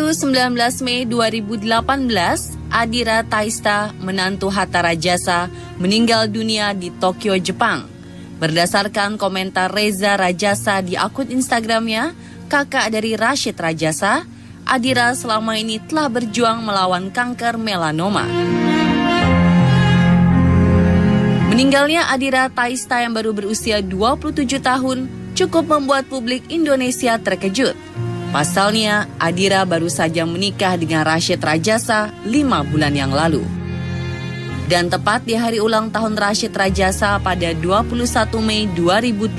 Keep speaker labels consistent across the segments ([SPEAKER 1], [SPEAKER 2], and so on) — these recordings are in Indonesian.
[SPEAKER 1] Rabu 19 Mei 2018, Adira Taista, menantu Hatta Rajasa, meninggal dunia di Tokyo, Jepang. Berdasarkan komentar Reza Rajasa di akun Instagramnya, kakak dari Rashid Rajasa, Adira selama ini telah berjuang melawan kanker melanoma. Meninggalnya Adira Taista yang baru berusia 27 tahun cukup membuat publik Indonesia terkejut. Pasalnya, Adira baru saja menikah dengan Rashid Rajasa 5 bulan yang lalu. Dan tepat di hari ulang tahun Rashid Rajasa pada 21 Mei 2018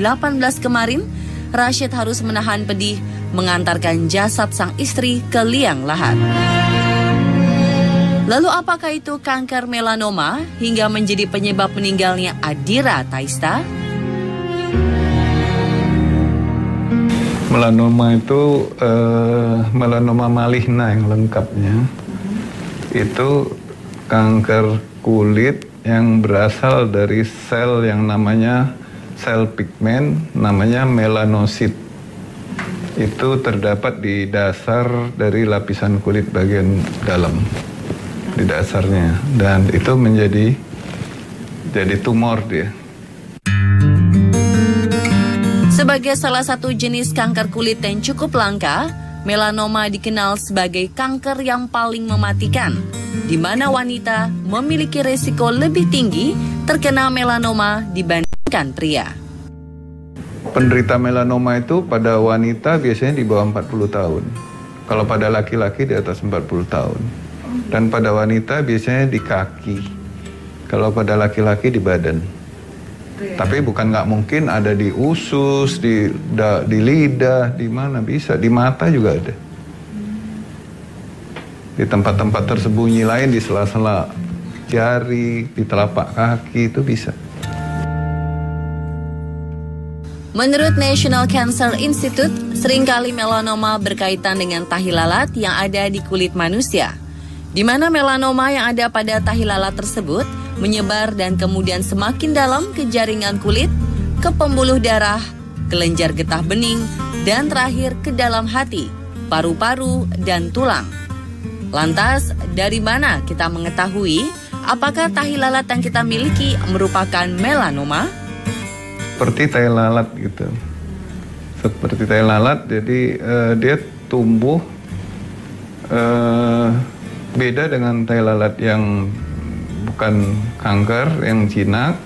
[SPEAKER 1] kemarin, Rashid harus menahan pedih mengantarkan jasad sang istri ke liang lahat. Lalu apakah itu kanker melanoma hingga menjadi penyebab meninggalnya Adira Taista?
[SPEAKER 2] Melanoma itu melanoma maligna yang lengkapnya. Itu kanker kulit yang berasal dari sel yang namanya sel pigmen, namanya melanosit. Itu terdapat di dasar dari lapisan kulit bagian dalam, di dasarnya, dan itu jadi tumor dia.
[SPEAKER 1] Sebagai salah satu jenis kanker kulit yang cukup langka, melanoma dikenal sebagai kanker yang paling mematikan, di mana wanita memiliki risiko lebih tinggi terkena melanoma dibandingkan pria.
[SPEAKER 2] Penderita melanoma itu pada wanita biasanya di bawah 40 tahun. Kalau pada laki-laki di atas 40 tahun. Dan pada wanita biasanya di kaki. Kalau pada laki-laki di badan. Tapi bukan nggak mungkin ada di usus, di lidah, di mana bisa. Di mata juga ada. Di tempat-tempat tersembunyi lain, di sela-sela jari, di telapak kaki, itu bisa.
[SPEAKER 1] Menurut National Cancer Institute, seringkali melanoma berkaitan dengan tahi lalat yang ada di kulit manusia, di mana melanoma yang ada pada tahi lalat tersebut menyebar dan kemudian semakin dalam ke jaringan kulit, ke pembuluh darah, kelenjar getah bening, dan terakhir ke dalam hati, paru-paru, dan tulang. Lantas, dari mana kita mengetahui apakah tahi lalat yang kita miliki merupakan melanoma?
[SPEAKER 2] Seperti tai lalat gitu. Seperti tai lalat, jadi dia tumbuh beda dengan tai lalat yang bukan kanker, yang jinak.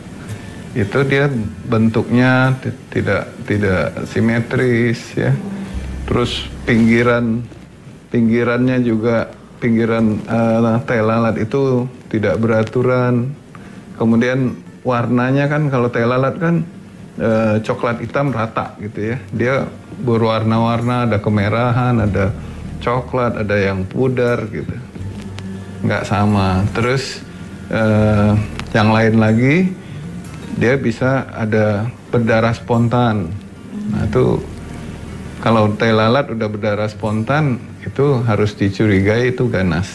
[SPEAKER 2] Itu dia bentuknya tidak simetris ya. Terus pinggirannya juga pinggiran tai lalat itu tidak beraturan. Kemudian warnanya kan kalau tai lalat kan coklat hitam rata gitu ya. Dia berwarna-warna, ada kemerahan, ada coklat, ada yang pudar gitu. Nggak sama. Terus yang lain lagi, dia bisa ada berdarah spontan. Nah itu kalau tai lalat udah berdarah spontan, itu harus dicurigai itu ganas.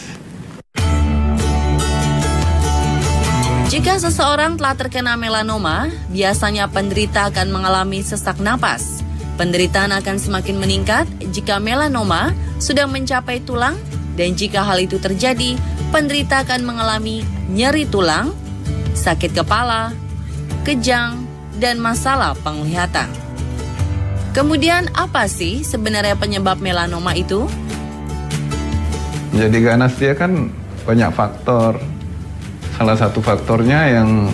[SPEAKER 1] Jika seseorang telah terkena melanoma, biasanya penderita akan mengalami sesak napas. Penderitaan akan semakin meningkat jika melanoma sudah mencapai tulang, dan jika hal itu terjadi, penderita akan mengalami nyeri tulang, sakit kepala, kejang, dan masalah penglihatan. Kemudian apa sih sebenarnya penyebab melanoma itu?
[SPEAKER 2] Jadi ganas dia kan banyak faktor. Salah satu faktornya yang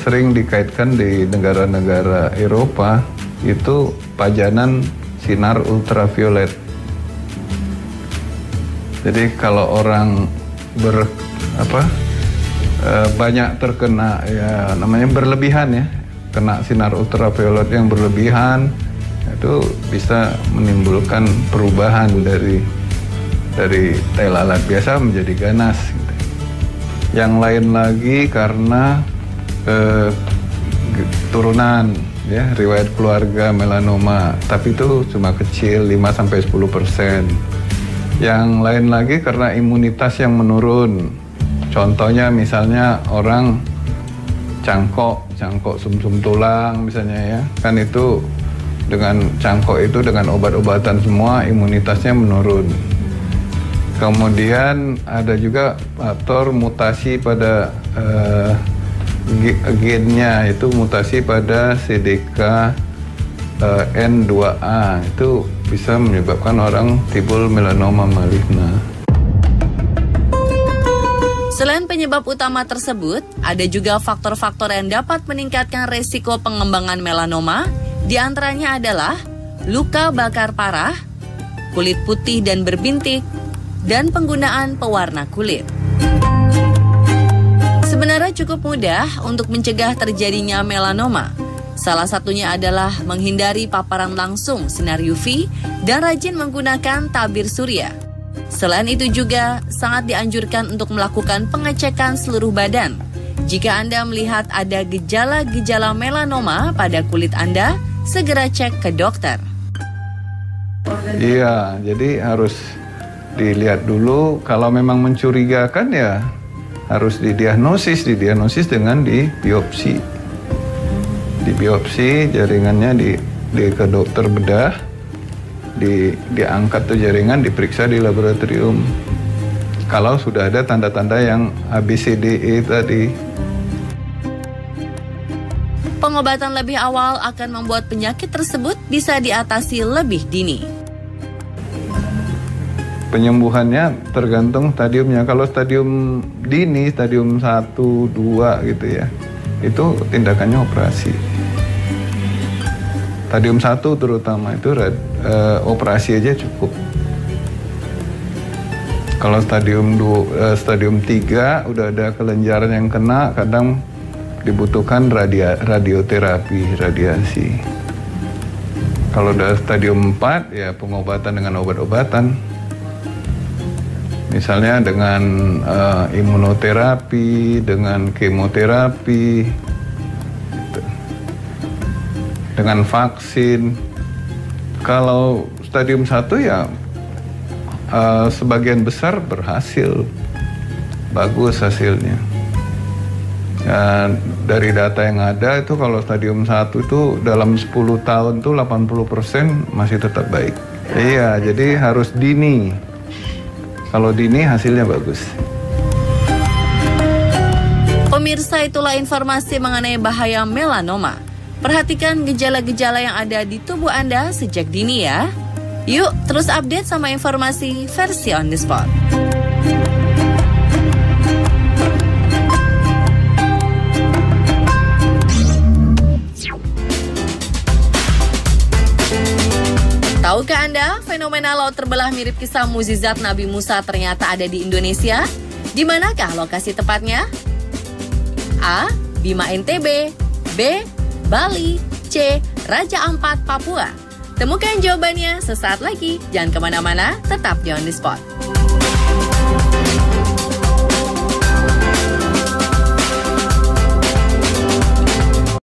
[SPEAKER 2] sering dikaitkan di negara-negara Eropa itu pajanan sinar ultraviolet. Jadi kalau orang banyak terkena ya namanya berlebihan ya, kena sinar ultraviolet yang berlebihan itu bisa menimbulkan perubahan dari tai lalat biasa menjadi ganas. Yang lain lagi karena turunan ya, riwayat keluarga melanoma, tapi itu cuma kecil 5-10%. Yang lain lagi karena imunitas yang menurun. Contohnya misalnya orang cangkok sumsum tulang misalnya ya, kan itu dengan cangkok itu dengan obat-obatan semua imunitasnya menurun. Kemudian ada juga faktor mutasi pada gennya, itu mutasi pada CDK N2A, itu bisa menyebabkan orang timbul melanoma maligna.
[SPEAKER 1] Selain penyebab utama tersebut, ada juga faktor-faktor yang dapat meningkatkan resiko pengembangan melanoma, di antaranya adalah luka bakar parah, kulit putih dan berbintik, dan penggunaan pewarna kulit. Sebenarnya cukup mudah untuk mencegah terjadinya melanoma. Salah satunya adalah menghindari paparan langsung sinar UV dan rajin menggunakan tabir surya. Selain itu juga sangat dianjurkan untuk melakukan pengecekan seluruh badan. Jika Anda melihat ada gejala-gejala melanoma pada kulit Anda, segera cek ke dokter.
[SPEAKER 2] Iya, jadi harus dilihat dulu. Kalau memang mencurigakan ya harus didiagnosis dengan dibiopsi. Dibiopsi jaringannya ke dokter bedah, diangkat tuh jaringan, diperiksa di laboratorium. Kalau sudah ada tanda-tanda yang ABCDE tadi.
[SPEAKER 1] Pengobatan lebih awal akan membuat penyakit tersebut bisa diatasi lebih dini.
[SPEAKER 2] Penyembuhannya tergantung stadiumnya. Kalau stadium dini, stadium 1, 2 gitu ya, itu tindakannya operasi. Stadium 1 terutama itu operasi aja cukup. Kalau stadium 3 udah ada kelenjaran yang kena, kadang dibutuhkan radioterapi, radiasi. Kalau udah stadium 4 ya pengobatan dengan obat-obatan. Misalnya dengan imunoterapi, dengan kemoterapi, dengan vaksin. Kalau stadium 1 ya sebagian besar berhasil, bagus hasilnya. Dari data yang ada itu kalau stadium 1 itu dalam 10 tahun tuh 80% masih tetap baik. Iya, jadi harus dini. Kalau dini hasilnya bagus.
[SPEAKER 1] Pemirsa, itulah informasi mengenai bahaya melanoma. Perhatikan gejala-gejala yang ada di tubuh Anda sejak dini ya. Yuk terus update sama informasi versi on the spot. Tahukah Anda, fenomena laut terbelah mirip kisah mukjizat Nabi Musa ternyata ada di Indonesia? Di manakah lokasi tepatnya? A. Bima NTB, B. Bali, C. Raja Ampat Papua. Temukan jawabannya sesaat lagi. Jangan kemana-mana, tetap di On The Spot.